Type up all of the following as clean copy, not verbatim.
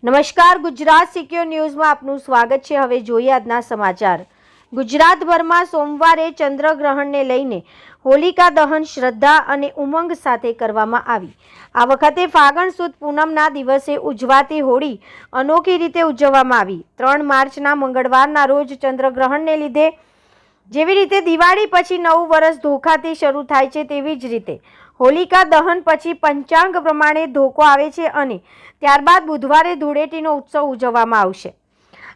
નમસ્કાર, ગુજરાત સિક્યોર ન્યૂઝમાં આપનું સ્વાગત છે। હવે જોઈએ આજના સમાચાર। ગુજરાતભરમાં સોમવારે ચંદ્રગ્રહણને લઈને હોલિકા દહન શ્રદ્ધા અને ઉમંગ સાથે કરવામાં આવી। આ વખતે ફાગણ સુદ પૂનમના દિવસે ઉજવાતી હોળી અનોખી રીતે ઉજવવામાં આવી। 3 માર્ચના મંગળવારના રોજ ચંદ્રગ્રહણને લીધે જેવી રીતે દિવાળી પછી નવું વર્ષ ધોખાથી શરૂ થાય છે, તેવી જ રીતે હોલિકા દહન પછી પંચાંગ પ્રમાણે ધોકો આવે છે અને ત્યારબાદ બુધવારે ધૂળેટીનો ઉત્સવ ઉજવવામાં આવશે।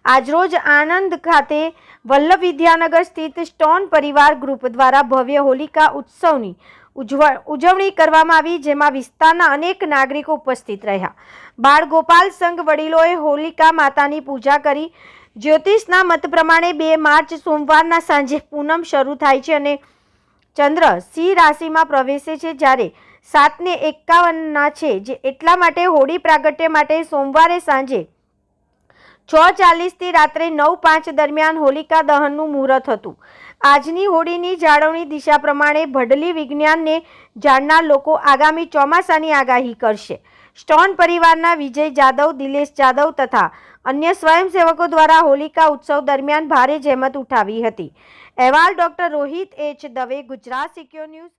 આજરોજ આણંદ ખાતે વલ્લભ વિદ્યાનગર સ્થિત સ્ટોન પરિવાર ગ્રુપ દ્વારા ભવ્ય હોલિકા ઉત્સવની ઉજવણી કરવામાં આવી, જેમાં વિસ્તારના અનેક નાગરિકો ઉપસ્થિત રહ્યા। બાળ ગોપાલ સંઘ વડીલોએ હોલિકા માતાની પૂજા કરી। જ્યોતિષના મત પ્રમાણે 2 માર્ચ સોમવારના સાંજે પૂનમ શરૂ થાય છે અને ચંદ્ર સિંહ રાશિમાં પ્રવેશે છે, જ્યારે 7:51 છે, જે એટલા માટે હોળી પ્રાગટ્ય માટે સોમવારે સાંજે 6:40 થી રાત્રે 9:05 દરમિયાન હોલિકા દહનનું મુહૂર્ત હતું। આજની હોળીની જાળવણી દિશા પ્રમાણે ભડલી વિજ્ઞાનને જાણનાર લોકો આગામી ચોમાસાની આગાહી કરશે। સ્ટોન પરિવારના વિજય જાદવ, દિલેશ જાદવ તથા અન્ય સ્વયંસેવકો દ્વારા હોલિકા ઉત્સવ દરમિયાન ભારે જહેમત ઉઠાવી હતી। અહેવાલ doctor Rohit H Dave, Gujarat secure news.